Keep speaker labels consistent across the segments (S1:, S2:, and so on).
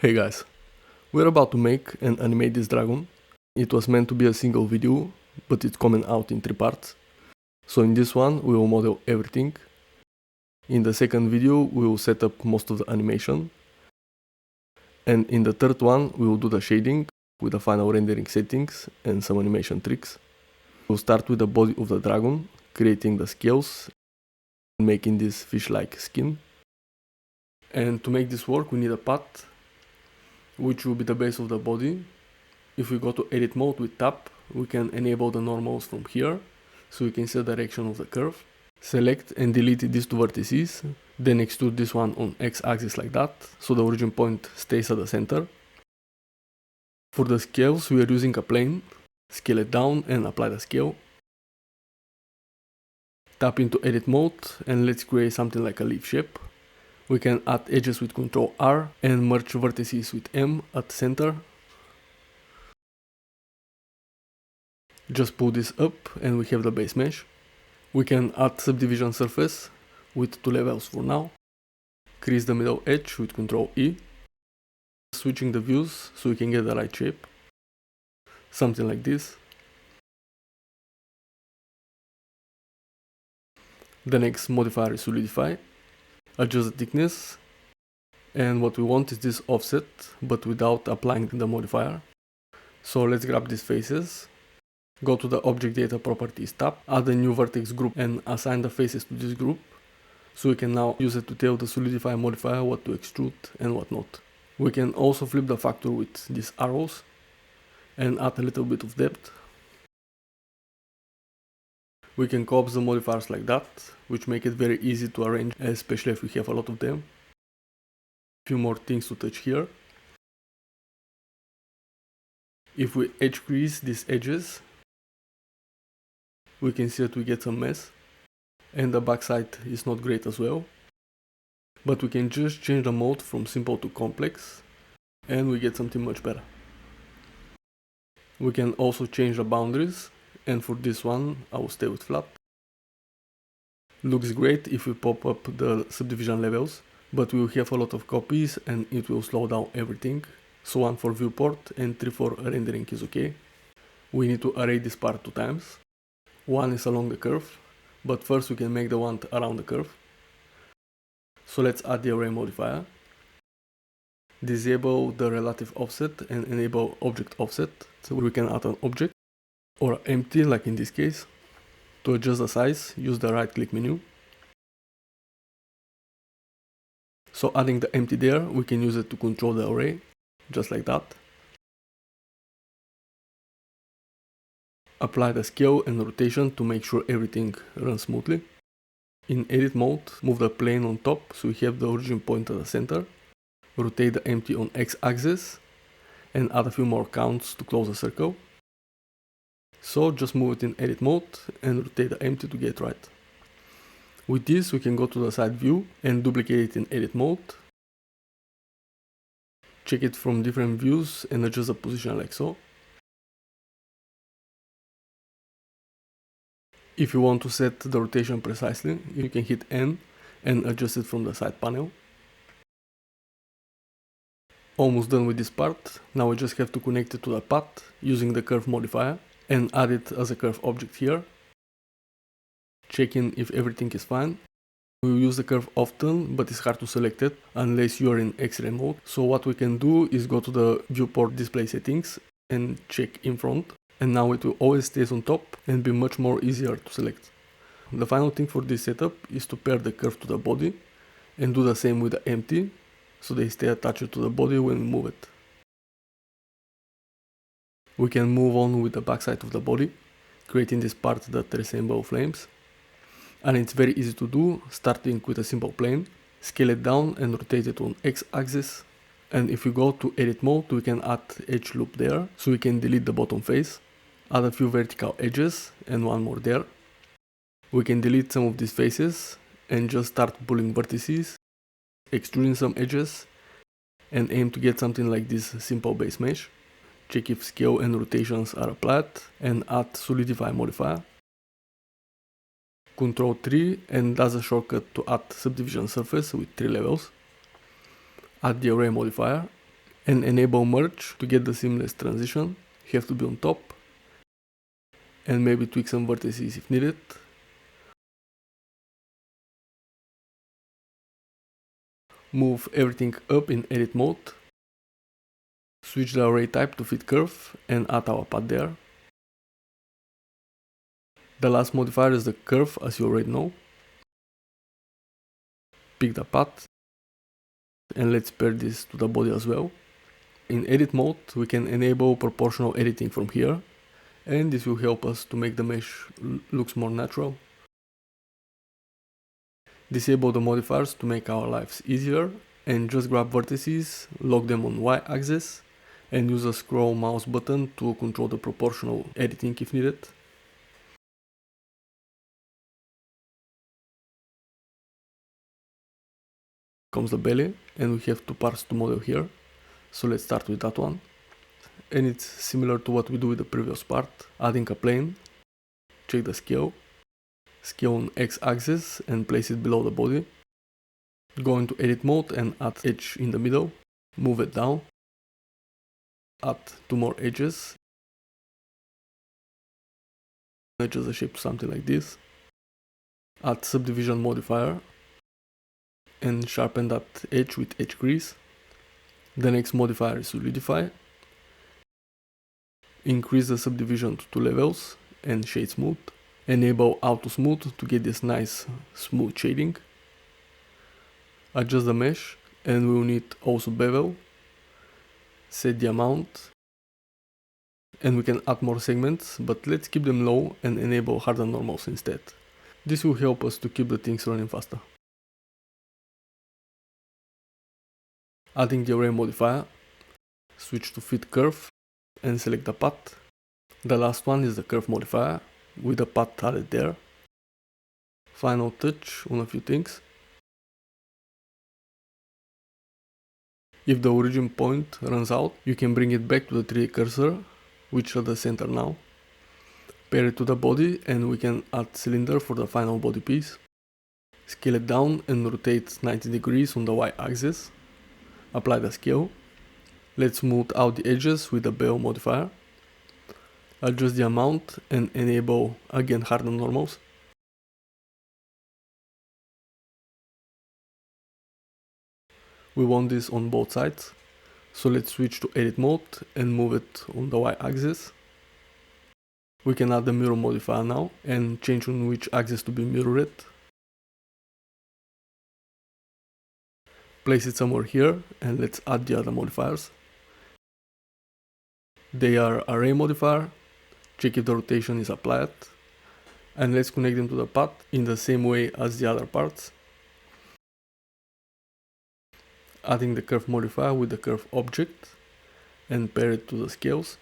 S1: Hey guys, we're about to make and animate this dragon. It was meant to be a single video, but it's coming out in 3 parts. So in this one we will model everything. In the second video we will set up most of the animation. And in the third one we will do the shading with the final rendering settings and some animation tricks. We'll start with the body of the dragon, creating the scales and making this fish-like skin. And to make this work we need a path, which will be the base of the body. If we go to edit mode with tap, we can enable the normals from here, so we can see the direction of the curve. Select and delete these 2 vertices, then extrude this one on x-axis like that, so the origin point stays at the center. For the scales we are using a plane, scale it down and apply the scale. Tap into edit mode and let's create something like a leaf shape. We can add edges with Ctrl R and merge vertices with M at the center. Just pull this up and we have the base mesh. We can add subdivision surface with 2 levels for now. Crease the middle edge with Ctrl E. Switching the views so we can get the right shape. Something like this. The next modifier is solidify. Adjust the thickness. And what we want is this offset, but without applying the modifier. So let's grab these faces. Go to the Object Data Properties tab, add a new vertex group and assign the faces to this group. So we can now use it to tell the solidify modifier what to extrude and what not. We can also flip the factor with these arrows and add a little bit of depth. We can co-opt the modifiers like that, which make it very easy to arrange, especially if we have a lot of them. Few more things to touch here. If we edge crease these edges, we can see that we get some mess, and the backside is not great as well. But we can just change the mode from simple to complex, and we get something much better. We can also change the boundaries, and for this one I will stay with flat. Looks great if we pop up the subdivision levels, but we will have a lot of copies and it will slow down everything. So 1 for viewport and 3 for rendering is okay. We need to array this part 2 times. 1 is along the curve, but first we can make the one around the curve. So let's add the array modifier. Disable the relative offset and enable object offset, so we can add an object or empty like in this case. To adjust the size, use the right click menu. So adding the empty there, we can use it to control the array, just like that. Apply the scale and rotation to make sure everything runs smoothly. In edit mode, move the plane on top so we have the origin point at the center. Rotate the empty on x-axis and add a few more counts to close the circle. So just move it in edit mode and rotate the empty to get right. With this we can go to the side view and duplicate it in edit mode. Check it from different views and adjust the position like so. If you want to set the rotation precisely, you can hit N and adjust it from the side panel. Almost done with this part. Now we just have to connect it to the path using the curve modifier and add it as a curve object here. Checking if everything is fine. We will use the curve often, but it's hard to select it unless you are in X-ray mode. So what we can do is go to the viewport display settings and check in front. And now it will always stay on top and be much more easier to select. The final thing for this setup is to pair the curve to the body and do the same with the empty, so they stay attached to the body when we move it. We can move on with the backside of the body, creating this part that resembles flames. And it's very easy to do, starting with a simple plane, scale it down and rotate it on x-axis. And if we go to edit mode, we can add edge loop there, so we can delete the bottom face, add a few vertical edges and one more there. We can delete some of these faces and just start pulling vertices, extruding some edges, and aim to get something like this simple base mesh. Check if scale and rotations are applied and add solidify modifier. Ctrl 3 and does a shortcut to add subdivision surface with 3 levels. Add the array modifier and enable merge to get the seamless transition. You have to be on top and maybe tweak some vertices if needed. Move everything up in edit mode. Switch the array type to fit curve and add our path there. The last modifier is the curve, as you already know. Pick the path and let's pair this to the body as well. In edit mode we can enable proportional editing from here, and this will help us to make the mesh looks more natural. Disable the modifiers to make our lives easier, and just grab vertices, lock them on Y axis, and use a scroll mouse button to control the proportional editing if needed. Comes the belly, and we have two parts to model here, so let's start with that one. And it's similar to what we do with the previous part, adding a plane, check the scale on X axis and place it below the body. Go into edit mode and add edge in the middle, move it down, add two more edges, adjust the shape to something like this, add subdivision modifier and sharpen that edge with edge grease. The next modifier is solidify. Increase the subdivision to 2 levels and shade smooth. Enable auto smooth to get this nice smooth shading. Adjust the mesh, and we will need also bevel. Set the amount, and we can add more segments, but let's keep them low and enable harden normals instead. This will help us to keep the things running faster. Adding the array modifier, switch to fit curve and select the path. The last one is the curve modifier with the path added there. Final touch on a few things. If the origin point runs out, you can bring it back to the 3D cursor, which is at the center now. Pair it to the body and we can add cylinder for the final body piece. Scale it down and rotate 90 degrees on the Y axis. Apply the scale. Let's smooth out the edges with the bevel modifier. Adjust the amount and enable again harden normals. We want this on both sides, so let's switch to edit mode and move it on the Y axis. We can add the mirror modifier now and change on which axis to be mirrored. Place it somewhere here and let's add the other modifiers. They are array modifier, check if the rotation is applied, and let's connect them to the path in the same way as the other parts. Adding the curve modifier with the curve object and pair it to the scales.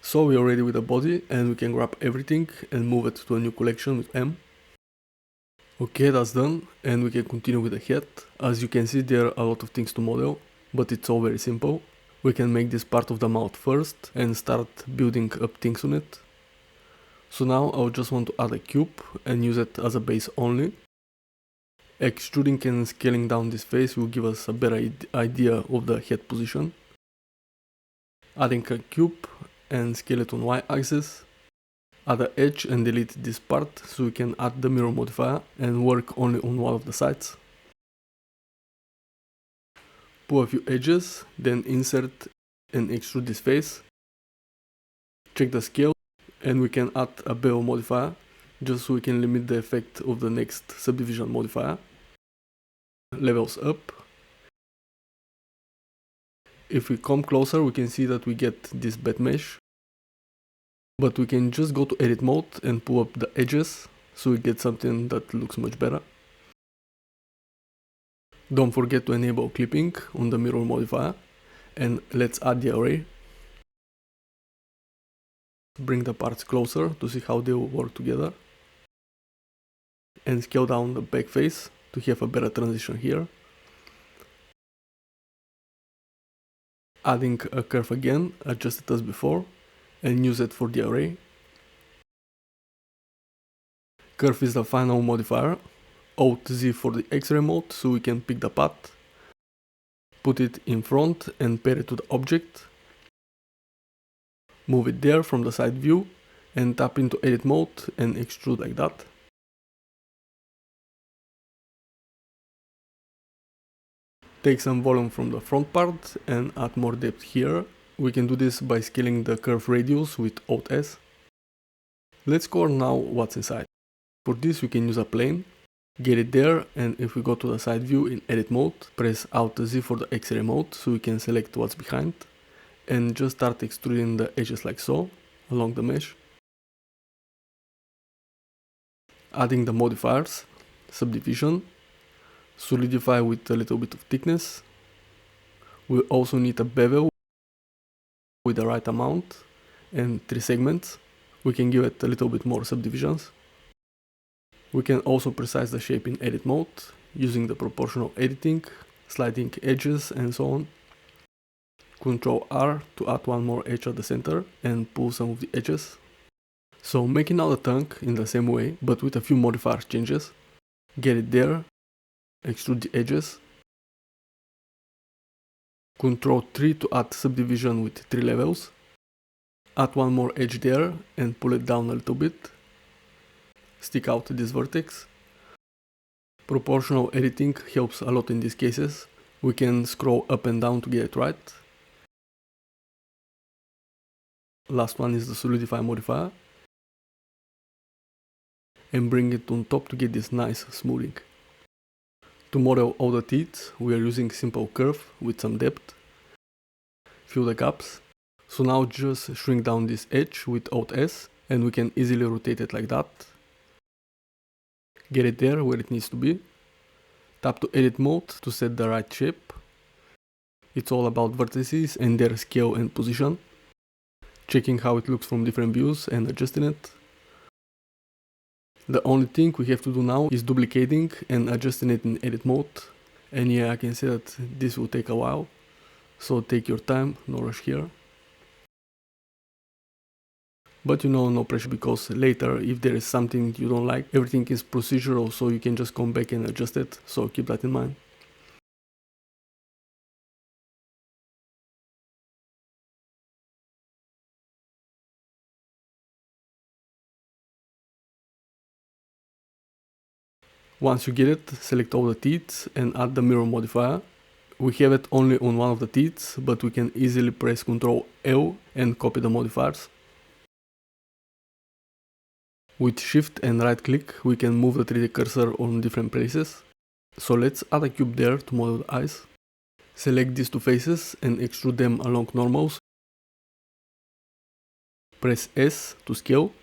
S1: So we are ready with the body and we can grab everything and move it to a new collection with M. Okay, that's done and we can continue with the head. As you can see, there are a lot of things to model, but it's all very simple. We can make this part of the mouth first and start building up things on it. So now I just want to add a cube and use it as a base only. Extruding and scaling down this face will give us a better idea of the head position. Adding a cube and scale it on Y axis. Add an edge and delete this part so we can add the mirror modifier and work only on one of the sides. Pull a few edges, then insert and extrude this face. Check the scale and we can add a bevel modifier just so we can limit the effect of the next subdivision modifier. Levels up. If we come closer we can see that we get this bed mesh, but we can just go to edit mode and pull up the edges so we get something that looks much better. Don't forget to enable clipping on the mirror modifier, and let's add the array. Bring the parts closer to see how they will work together, and scale down the back face to have a better transition here. Adding a curve again, adjust it as before, and use it for the array. Curve is the final modifier. Alt Z for the X-ray mode so we can pick the path. Put it in front and pair it to the object. Move it there from the side view and tap into edit mode and extrude like that. Take some volume from the front part and add more depth here. We can do this by scaling the curve radius with Alt S. Let's explore now what's inside. For this we can use a plane, get it there, and if we go to the side view in edit mode, press Alt Z for the X-ray mode so we can select what's behind, and just start extruding the edges like so, along the mesh. Adding the modifiers, subdivision, solidify with a little bit of thickness. We also need a bevel with the right amount and 3 segments. We can give it a little bit more subdivisions. We can also precise the shape in edit mode using the proportional editing, sliding edges and so on. Ctrl R to add one more edge at the center and pull some of the edges. So making now the tongue in the same way but with a few modifier changes. Get it there, extrude the edges. Ctrl 3 to add subdivision with 3 levels. Add one more edge there and pull it down a little bit. Stick out this vertex. Proportional editing helps a lot in these cases. We can scroll up and down to get it right. Last one is the solidify modifier. And bring it on top to get this nice smoothing. To model all the teeth, we are using simple curve with some depth. Fill the gaps. So now just shrink down this edge with Alt S and we can easily rotate it like that. Get it there where it needs to be. Tap to edit mode to set the right shape. It's all about vertices and their scale and position. Checking how it looks from different views and adjusting it. The only thing we have to do now is duplicating and adjusting it in edit mode. And yeah, I can say that this will take a while. So take your time, no rush here. But you know, no pressure, because later if there is something you don't like, everything is procedural, so you can just come back and adjust it, so keep that in mind. Once you get it, select all the teeth and add the mirror modifier. We have it only on one of the teeth, but we can easily press Ctrl L and copy the modifiers. With shift and right click, we can move the 3D cursor on different places. So let's add a cube there to model the eyes. Select these two faces and extrude them along normals. Press S to scale,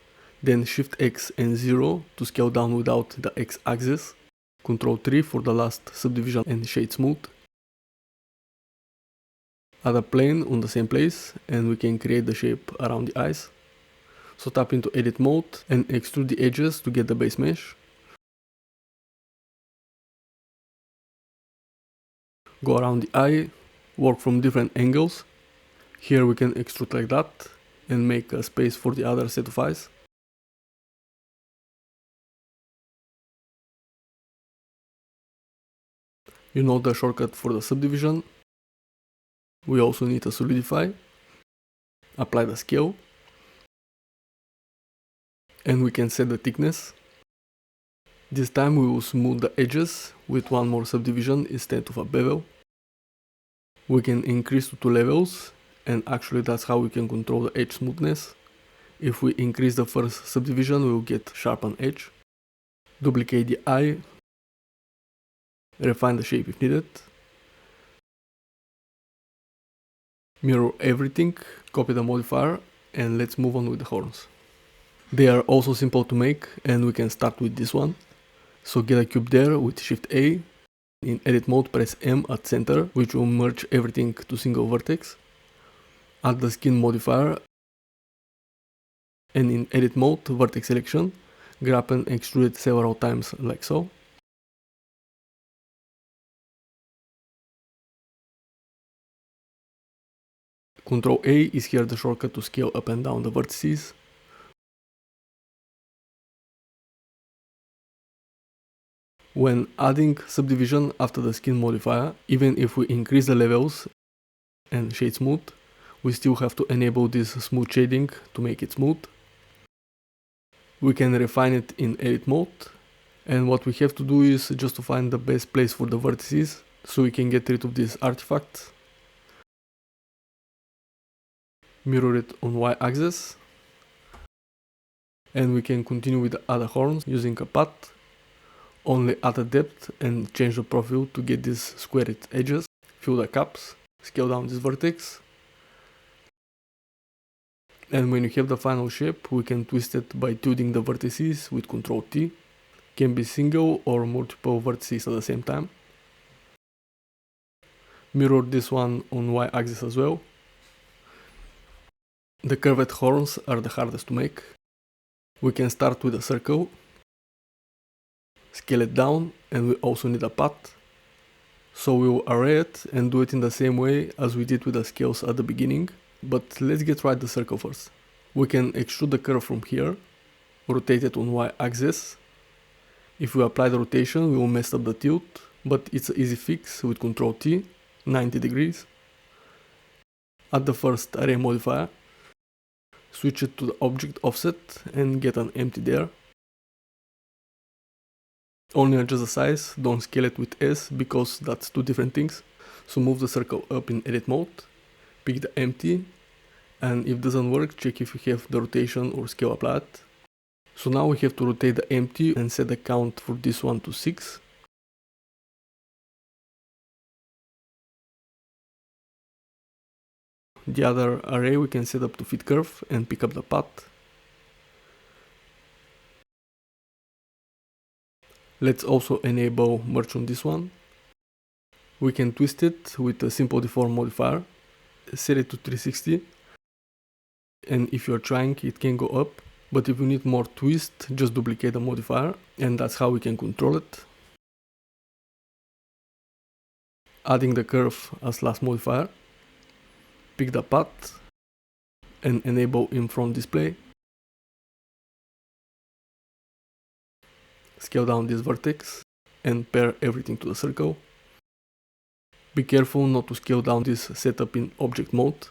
S1: then Shift X and 0 to scale down without the X axis. Ctrl 3 for the last subdivision and shade smooth. Add a plane on the same place and we can create the shape around the eyes. So tap into edit mode and extrude the edges to get the base mesh. Go around the eye, work from different angles. Here we can extrude like that and make a space for the other set of eyes. You know the shortcut for the subdivision. We also need to solidify. Apply the scale. And we can set the thickness. This time we will smooth the edges with one more subdivision instead of a bevel. We can increase to 2 levels, and actually that's how we can control the edge smoothness. If we increase the first subdivision, we will get sharpened edge. Duplicate the eye. Refine the shape if needed. Mirror everything, copy the modifier, and let's move on with the horns. They are also simple to make, and we can start with this one. So get a cube there with Shift A. In edit mode, press M at center, which will merge everything to single vertex. Add the skin modifier. And in edit mode, vertex selection, grab and extrude it several times like so. Ctrl A is here the shortcut to scale up and down the vertices. When adding subdivision after the skin modifier, even if we increase the levels and shade smooth, we still have to enable this smooth shading to make it smooth. We can refine it in edit mode, and what we have to do is just to find the best place for the vertices so we can get rid of these artifacts. Mirror it on y-axis, and we can continue with the other horns using a path. Only add the depth and change the profile to get these squared edges. Fill the caps, scale down this vertex, and when you have the final shape, we can twist it by tilting the vertices with Ctrl T. Can be single or multiple vertices at the same time. Mirror this one on y-axis as well. The curved horns are the hardest to make. We can start with a circle, scale it down, and we also need a path. So we will array it and do it in the same way as we did with the scales at the beginning, but let's get right the circle first. We can extrude the curve from here, rotate it on y-axis. If we apply the rotation, we will mess up the tilt, but it's an easy fix with Ctrl T, 90 degrees. Add the first array modifier, switch it to the object offset and get an empty there. Only adjust the size, don't scale it with S because that's two different things. So move the circle up in edit mode, pick the empty, and if it doesn't work, check if you have the rotation or scale applied. So now we have to rotate the empty and set the count for this one to 6. The other array we can set up to fit curve and pick up the path. Let's also enable merge on this one. We can twist it with a simple deform modifier, set it to 360, and if you're trying it can go up, but if you need more twist, just duplicate the modifier, and that's how we can control it. Adding the curve as last modifier, pick the path and enable in front display. Scale down this vertex and pair everything to the circle. Be careful not to scale down this setup in object mode.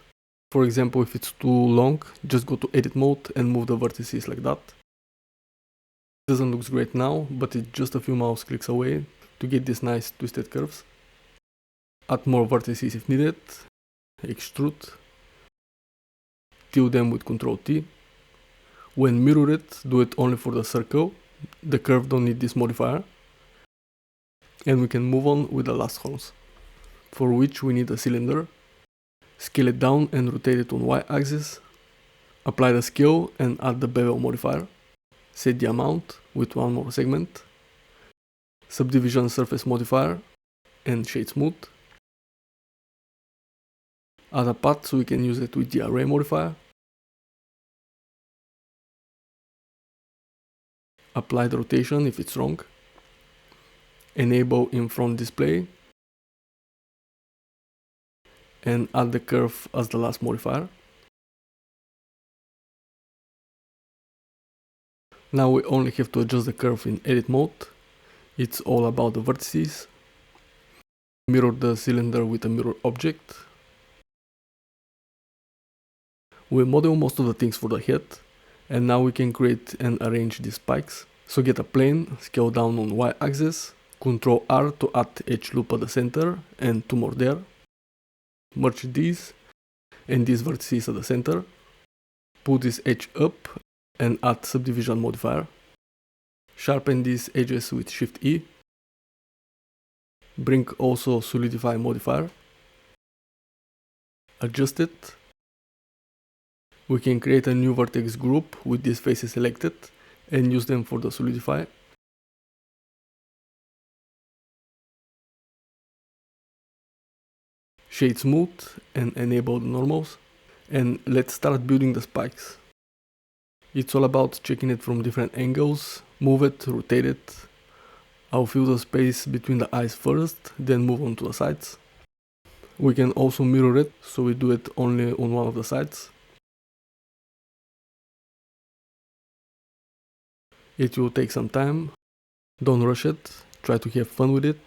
S1: For example, if it's too long, just go to edit mode and move the vertices like that. It doesn't look great now, but it's just a few mouse clicks away to get these nice twisted curves. Add more vertices if needed, extrude, tilt them with Ctrl T. When mirror it, do it only for the circle, the curve don't need this modifier. And we can move on with the last horns, for which we need a cylinder. Scale it down and rotate it on y-axis. Apply the scale and add the bevel modifier. Set the amount with one more segment. Subdivision surface modifier and shade smooth. Add a path so we can use it with the array modifier. Apply the rotation if it's wrong. Enable in front display. And add the curve as the last modifier. Now we only have to adjust the curve in edit mode. It's all about the vertices. Mirror the cylinder with a mirror object. We model most of the things for the head, and now we can create and arrange these spikes. So get a plane, scale down on y-axis, Ctrl R to add edge loop at the center and two more there. Merge these and these vertices at the center. Pull this edge up and add subdivision modifier. Sharpen these edges with Shift E. Bring also solidify modifier. Adjust it. We can create a new vertex group with these faces selected and use them for the solidify. Shade smooth and enable the normals. And let's start building the spikes. It's all about checking it from different angles, move it, rotate it. I'll fill the space between the eyes first, then move on to the sides. We can also mirror it, so we do it only on one of the sides. It will take some time, don't rush it, try to have fun with it.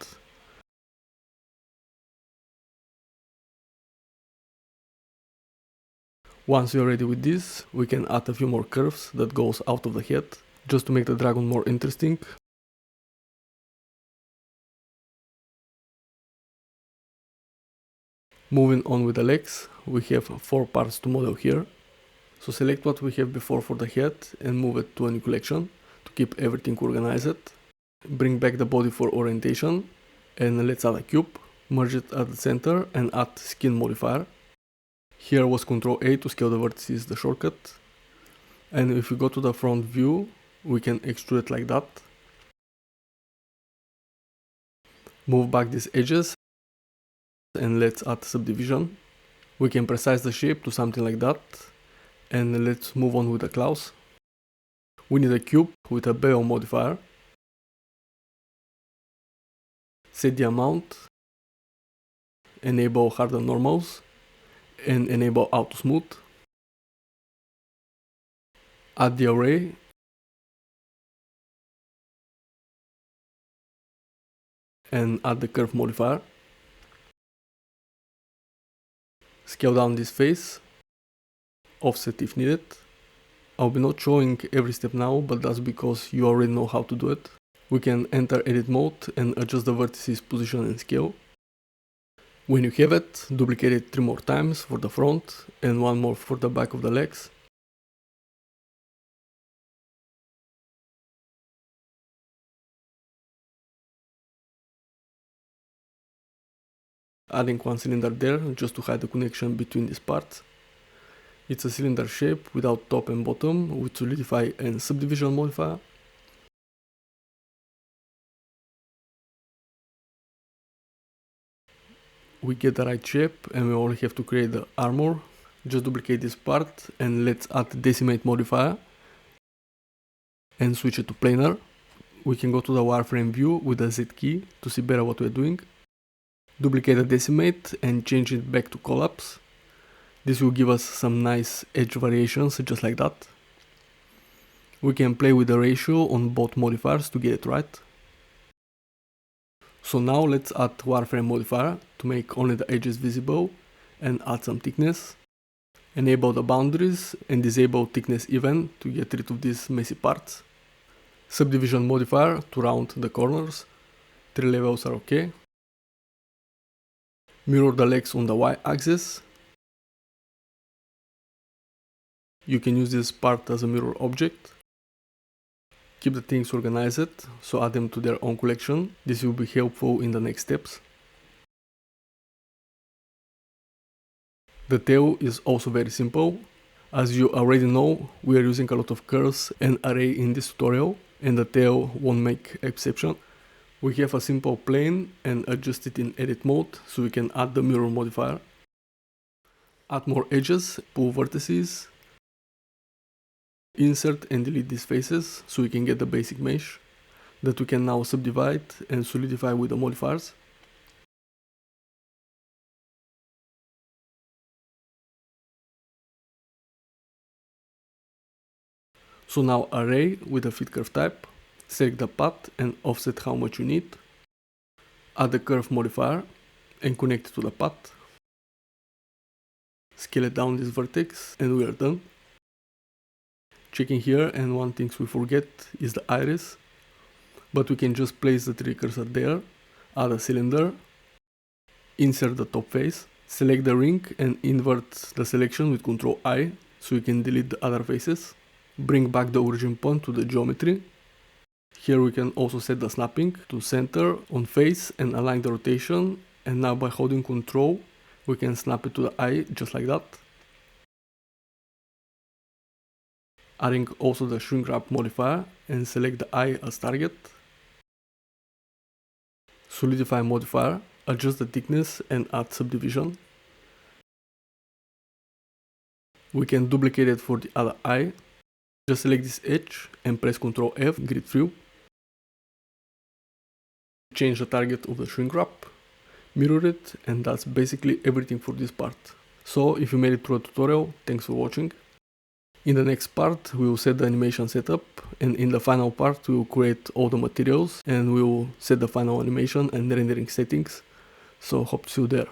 S1: Once we are ready with this, we can add a few more curves that goes out of the head, just to make the dragon more interesting. Moving on with the legs, we have 4 parts to model here. So select what we have before for the head and move it to a new collection to keep everything organized. Bring back the body for orientation and let's add a cube, merge it at the center and add skin modifier. Here was Ctrl A to scale the vertices, the shortcut. And if we go to the front view, we can extrude it like that. Move back these edges and let's add subdivision. We can precise the shape to something like that. And let's move on with the claws. We need a cube with a bevel modifier. Set the amount, enable harden normals, and enable auto smooth. Add the array, and add the curve modifier. Scale down this face, offset if needed. I'll be not showing every step now, but that's because you already know how to do it. We can enter edit mode and adjust the vertices position and scale. When you have it, duplicate it 3 more times for the front and 1 more for the back of the legs. Adding 1 cylinder there just to hide the connection between these parts. It's a cylinder shape without top and bottom with solidify and subdivision modifier. We get the right shape and we only have to create the armor. Just duplicate this part and let's add decimate modifier and switch it to planar. We can go to the wireframe view with the Z key to see better what we're doing. Duplicate the decimate and change it back to collapse. This will give us some nice edge variations just like that. We can play with the ratio on both modifiers to get it right. So now let's add wireframe modifier to make only the edges visible and add some thickness. Enable the boundaries and disable thickness even to get rid of these messy parts. Subdivision modifier to round the corners. 3 levels are okay. Mirror the legs on the y-axis. You can use this part as a mirror object. Keep the things organized, so add them to their own collection. This will be helpful in the next steps. The tail is also very simple. As you already know, we are using a lot of curves and array in this tutorial, and the tail won't make exception. We have a simple plane and adjust it in edit mode so we can add the mirror modifier. Add more edges, pull vertices. Insert and delete these faces so we can get the basic mesh that we can now subdivide and solidify with the modifiers. So now array with a fit curve type, select the path and offset how much you need. Add the curve modifier and connect it to the path. Scale it down this vertex and we are done. Checking here, and one thing we forget is the iris, but we can just place the 3 cursor there, add a cylinder, insert the top face, select the ring and invert the selection with Ctrl I so we can delete the other faces. Bring back the origin point to the geometry. Here we can also set the snapping to center on face and align the rotation, and now by holding Ctrl we can snap it to the eye just like that. Adding also the shrink wrap modifier and select the eye as target. Solidify modifier, adjust the thickness and add subdivision. We can duplicate it for the other eye. Just select this edge and press Ctrl F, grid view. Change the target of the shrink wrap, mirror it, and that's basically everything for this part. So if you made it through a tutorial, thanks for watching. In the next part, we will set the animation setup, and in the final part, we will create all the materials and we will set the final animation and rendering settings. So hope to see you there.